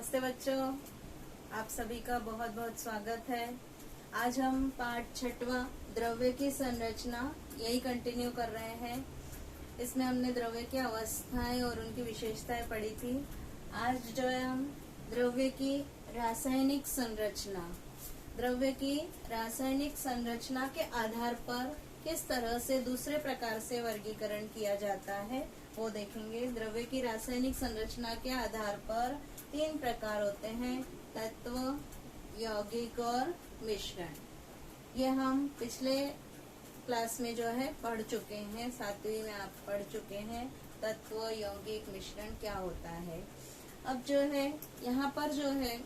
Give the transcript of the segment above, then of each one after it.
नमस्ते बच्चों, आप सभी का बहुत बहुत स्वागत है। आज हम पाठ 6वां द्रव्य की संरचना यही कंटिन्यू कर रहे हैं। इसमें हमने द्रव्य की अवस्थाएं और उनकी विशेषताएं पढ़ी थी। आज जो है हम द्रव्य की रासायनिक संरचना के आधार पर किस तरह से दूसरे प्रकार से वर्गीकरण किया जाता है वो देखेंगे। द्रव्य की रासायनिक संरचना के आधार पर 3 प्रकार होते हैं: तत्व, यौगिक और मिश्रण। ये हम पिछले क्लास में जो है पढ़ चुके हैं, 7वीं में आप पढ़ चुके हैं तत्व, यौगिक, मिश्रण क्या होता है। अब जो है यहाँ पर जो है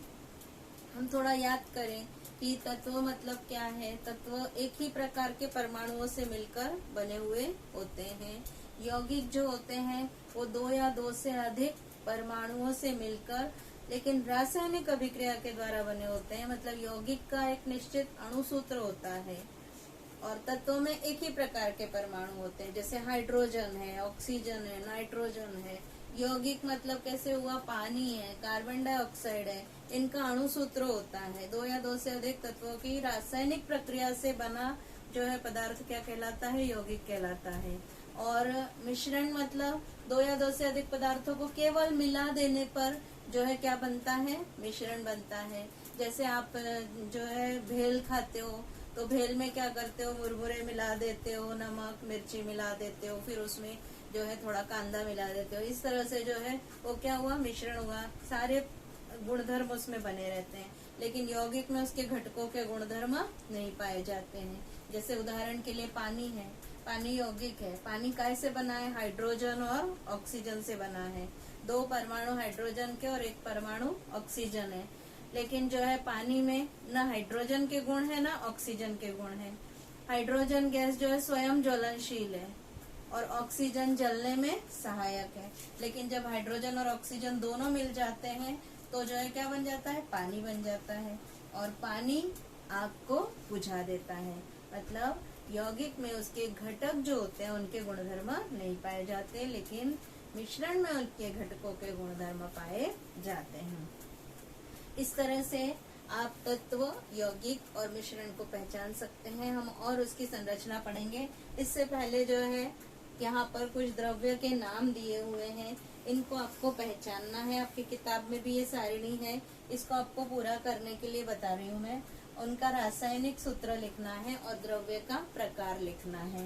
हम थोड़ा याद करें कि तत्व मतलब क्या है। तत्व एक ही प्रकार के परमाणुओं से मिलकर बने हुए होते हैं। यौगिक जो होते हैं वो 2 या 2 से अधिक परमाणुओं से मिलकर लेकिन रासायनिक अभिक्रिया के द्वारा बने होते हैं। मतलब यौगिक का एक निश्चित अणुसूत्र होता है और तत्वों में एक ही प्रकार के परमाणु होते हैं, जैसे हाइड्रोजन है, ऑक्सीजन है, नाइट्रोजन है। यौगिक मतलब कैसे हुआ, पानी है, कार्बन डाइऑक्साइड है, इनका अणुसूत्र होता है। 2 या 2 से अधिक तत्वों की रासायनिक प्रक्रिया से बना जो है पदार्थ क्या कहलाता है, यौगिक कहलाता है। और मिश्रण मतलब 2 या 2 से अधिक पदार्थों को केवल मिला देने पर जो है क्या बनता है, मिश्रण बनता है। जैसे आप जो है भेल खाते हो तो भेल में क्या करते हो, मुरमुरे मिला देते हो, नमक मिर्ची मिला देते हो, फिर उसमें जो है थोड़ा कांदा मिला देते हो। इस तरह से जो है वो क्या हुआ, मिश्रण हुआ। सारे गुणधर्म उसमें बने रहते हैं, लेकिन यौगिक में उसके घटकों के गुणधर्म नहीं पाए जाते हैं। जैसे उदाहरण के लिए पानी है, पानी यौगिक है। पानी कैसे बना है, हाइड्रोजन और ऑक्सीजन से बना है। 2 परमाणु हाइड्रोजन के और 1 परमाणु ऑक्सीजन है। लेकिन जो है पानी में न हाइड्रोजन के गुण है न ऑक्सीजन के गुण है। हाइड्रोजन गैस जो है स्वयं ज्वलनशील है और ऑक्सीजन जलने में सहायक है। लेकिन जब हाइड्रोजन और ऑक्सीजन दोनों मिल जाते हैं तो जो है क्या बन जाता है, पानी बन जाता है। और पानी आग को बुझा देता है। मतलब यौगिक में उसके घटक जो होते हैं उनके गुणधर्म नहीं पाए जाते, लेकिन मिश्रण में उनके घटकों के गुणधर्म पाए जाते हैं। इस तरह से आप तत्व, यौगिक और मिश्रण को पहचान सकते हैं। हम और उसकी संरचना पढ़ेंगे। इससे पहले जो है यहाँ पर कुछ द्रव्य के नाम दिए हुए हैं, इनको आपको पहचानना है। आपकी किताब में भी ये सारिणी है, इसको आपको पूरा करने के लिए बता रही हूँ मैं। उनका रासायनिक सूत्र लिखना है और द्रव्य का प्रकार लिखना है।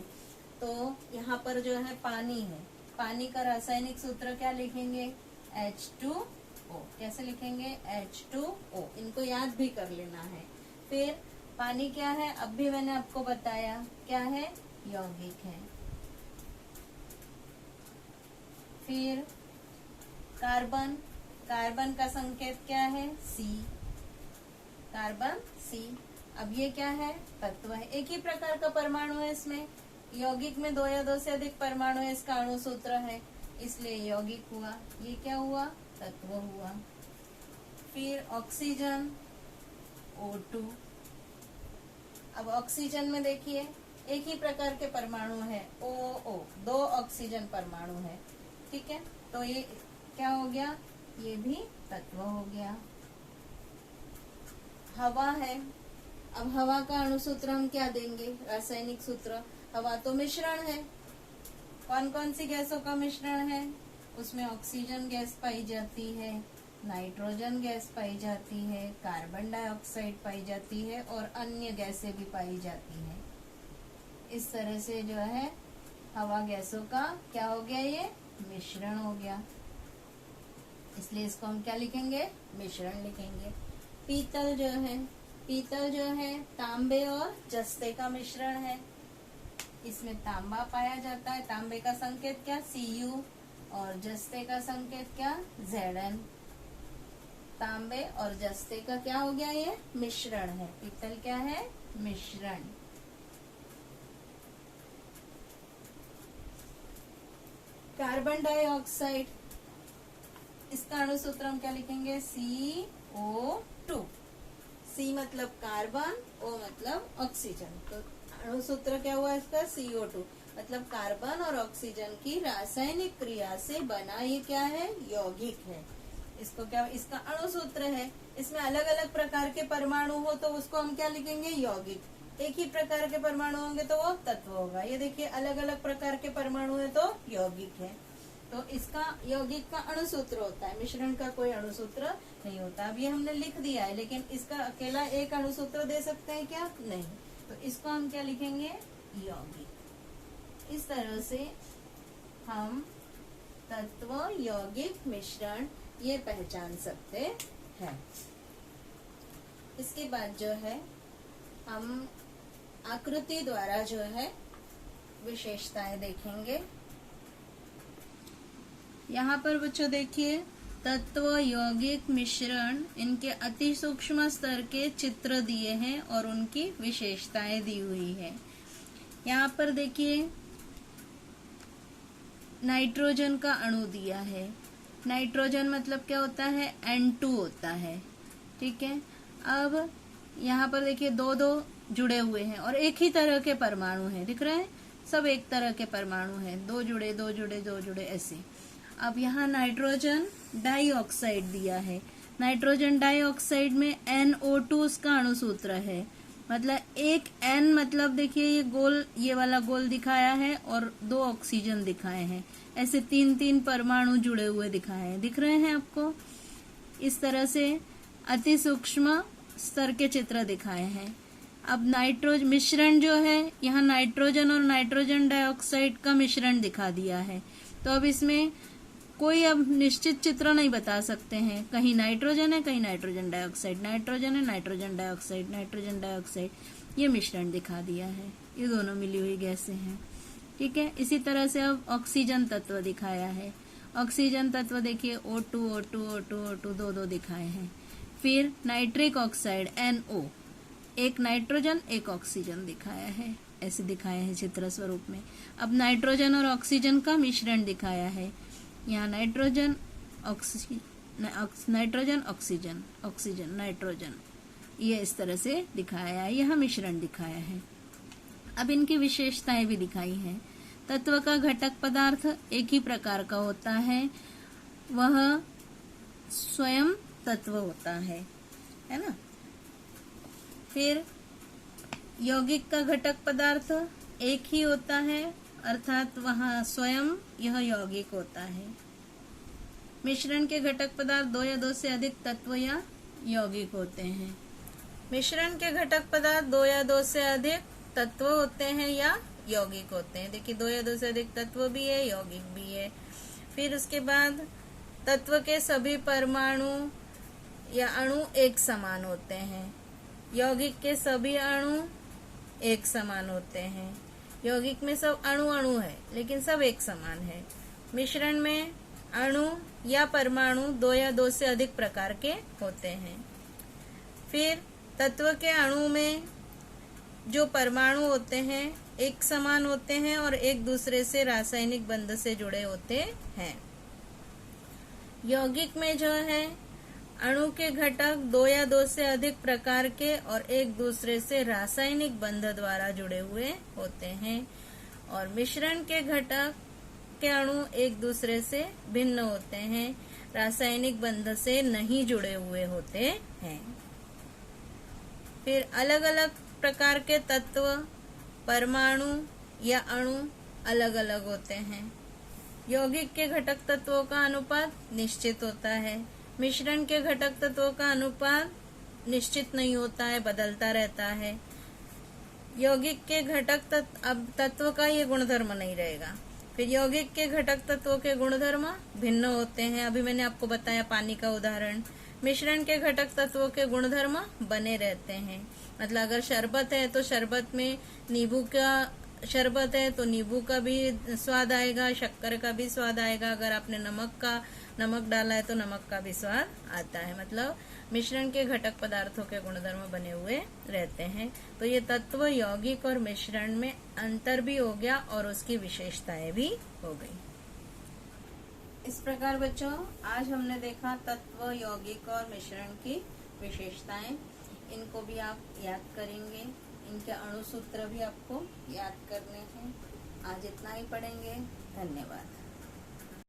तो यहाँ पर जो है पानी है, पानी का रासायनिक सूत्र क्या लिखेंगे, H2O। कैसे लिखेंगे, H2O। इनको याद भी कर लेना है। फिर पानी क्या है, अब भी मैंने आपको बताया क्या है, यौगिक है। फिर कार्बन, कार्बन का संकेत क्या है, C, कार्बन C। अब ये क्या है, तत्व है। एक ही प्रकार का परमाणु है इसमें। यौगिक में 2 या 2 से अधिक परमाणु है, इसका अणुसूत्र है, इसलिए यौगिक हुआ। ये क्या हुआ, तत्व हुआ। फिर ऑक्सीजन, O2। अब ऑक्सीजन में देखिए एक ही प्रकार के परमाणु है, OO, 2 ऑक्सीजन परमाणु है, ठीक है। तो ये क्या हो गया, ये भी तत्व हो गया। हवा है, अब हवा का अणुसूत्र हम क्या देंगे, रासायनिक सूत्र। हवा तो मिश्रण है, कौन कौन सी गैसों का मिश्रण है, उसमें ऑक्सीजन गैस पाई जाती है, नाइट्रोजन गैस पाई जाती है, कार्बन डाइऑक्साइड पाई जाती है और अन्य गैसें भी पाई जाती हैं। इस तरह से जो है हवा गैसों का क्या हो गया, ये मिश्रण हो गया। इसलिए इसको हम क्या लिखेंगे, मिश्रण लिखेंगे। पीतल जो है, पीतल जो है तांबे और जस्ते का मिश्रण है। इसमें तांबा पाया जाता है। तांबे का संकेत क्या, Cu, और जस्ते का संकेत क्या, Zn। तांबे और जस्ते का क्या हो गया, ये मिश्रण है। पीतल क्या है, मिश्रण। कार्बन डाइऑक्साइड, इसका अणुसूत्र हम क्या लिखेंगे, CO2। C मतलब कार्बन, O मतलब ऑक्सीजन। तो अणुसूत्र क्या हुआ इसका, CO2। मतलब कार्बन और ऑक्सीजन की रासायनिक क्रिया से बना ये क्या है, यौगिक है। इसको क्या, इसका अणुसूत्र है। इसमें अलग अलग प्रकार के परमाणु हो तो उसको हम क्या लिखेंगे, यौगिक। एक ही प्रकार के परमाणु होंगे तो वो तत्व होगा। ये देखिए अलग अलग प्रकार के परमाणु है तो यौगिक है। तो इसका यौगिक का अणुसूत्र होता है, मिश्रण का कोई अणुसूत्र नहीं होता। अब ये हमने लिख दिया है, लेकिन इसका अकेला एक अणुसूत्र दे सकते हैं क्या, नहीं। तो इसको हम क्या लिखेंगे, यौगिक। इस तरह से हम तत्व, यौगिक, मिश्रण ये पहचान सकते हैं। इसके बाद जो है हम आकृति द्वारा जो है विशेषताएं देखेंगे। यहाँ पर बच्चों देखिए तत्व, यौगिक, मिश्रण इनके अति सूक्ष्म स्तर के चित्र दिए हैं और उनकी विशेषताएं दी हुई है। यहाँ पर देखिए नाइट्रोजन का अणु दिया है। नाइट्रोजन मतलब क्या होता है, N2 होता है, ठीक है। अब यहाँ पर देखिए दो दो जुड़े हुए हैं और एक ही तरह के परमाणु हैं, दिख रहे हैं, सब एक तरह के परमाणु हैं, दो जुड़े दो जुड़े दो जुड़े ऐसे। अब यहाँ नाइट्रोजन डाइऑक्साइड दिया है। नाइट्रोजन डाइऑक्साइड में NO2 उसका अणुसूत्र है। मतलब एक N, मतलब देखिए ये गोल, ये वाला गोल दिखाया है और दो ऑक्सीजन दिखाए हैं, ऐसे तीन तीन परमाणु जुड़े हुए दिखाए हैं, दिख रहे हैं आपको। इस तरह से अति सूक्ष्म स्तर के चित्र दिखाए हैं। अब नाइट्रोजन मिश्रण जो है, यहाँ नाइट्रोजन और नाइट्रोजन डाइऑक्साइड का मिश्रण दिखा दिया है। तो अब इसमें कोई अब निश्चित चित्र नहीं बता सकते हैं, कहीं नाइट्रोजन है कहीं नाइट्रोजन डाइऑक्साइड, नाइट्रोजन है नाइट्रोजन डाइऑक्साइड, नाइट्रोजन डाइऑक्साइड, ये मिश्रण दिखा दिया है। ये दोनों मिली हुई गैसें हैं, ठीक है। इसी तरह से अब ऑक्सीजन तत्व दिखाया है। ऑक्सीजन तत्व देखिए O2 O2 O2 O2 दो दो दिखाए हैं। फिर नाइट्रिक ऑक्साइड NO, एक नाइट्रोजन एक ऑक्सीजन दिखाया है, ऐसे दिखाया है चित्र स्वरूप में। अब नाइट्रोजन और ऑक्सीजन का मिश्रण दिखाया है। यहाँ nitrogen nitrogen oxygen, oxygen nitrogen, ये इस तरह से दिखाया है, यह मिश्रण दिखाया है। अब इनकी विशेषताएं भी दिखाई हैं। तत्व का घटक पदार्थ एक ही प्रकार का होता है, वह स्वयं तत्व होता है ना। फिर यौगिक का घटक पदार्थ एक ही होता है, अर्थात वहाँ स्वयं यह यौगिक होता है। मिश्रण के घटक पदार्थ दो या दो से अधिक तत्व या यौगिक होते हैं। मिश्रण के घटक पदार्थ दो या दो से अधिक तत्व होते हैं या यौगिक होते हैं। देखिए दो या दो से अधिक तत्व भी है, यौगिक भी है। फिर उसके बाद तत्व के सभी परमाणु या अणु एक समान होते हैं। यौगिक के सभी अणु एक समान होते हैं। यौगिक में सब अणु अणु है लेकिन सब एक समान है। मिश्रण में अणु या परमाणु दो या दो से अधिक प्रकार के होते हैं। फिर तत्व के अणु में जो परमाणु होते हैं एक समान होते हैं और एक दूसरे से रासायनिक बंध से जुड़े होते हैं। यौगिक में जो है अणु के घटक दो या दो से अधिक प्रकार के और एक दूसरे से रासायनिक बंध द्वारा जुड़े हुए होते हैं। और मिश्रण के घटक के अणु एक दूसरे से भिन्न होते हैं, रासायनिक बंध से नहीं जुड़े हुए होते हैं। फिर अलग अलग प्रकार के तत्व, परमाणु या अणु अलग अलग होते हैं। यौगिक के घटक तत्वों का अनुपात निश्चित होता है। मिश्रण के घटक तत्वों का अनुपात निश्चित नहीं होता है, बदलता रहता है। यौगिक के घटक अब तत्व का ये गुणधर्म नहीं रहेगा। फिर यौगिक के घटक तत्वों के गुणधर्म भिन्न होते हैं, अभी मैंने आपको बताया पानी का उदाहरण। मिश्रण के घटक तत्वों के गुणधर्म बने रहते हैं। मतलब अगर शरबत है तो शरबत में नींबू का शरबत है तो नींबू का भी स्वाद आएगा, शक्कर का भी स्वाद आएगा। अगर आपने नमक डाला है तो नमक का भी स्वाद आता है। मतलब मिश्रण के घटक पदार्थों के गुणधर्म बने हुए रहते हैं। तो ये तत्व, यौगिक और मिश्रण में अंतर भी हो गया और उसकी विशेषताएं भी हो गई। इस प्रकार बच्चों आज हमने देखा तत्व, यौगिक और मिश्रण की विशेषताएं। इनको भी आप याद करेंगे, इनके अणुसूत्र भी आपको याद करने हैं। आज इतना ही पढ़ेंगे। धन्यवाद।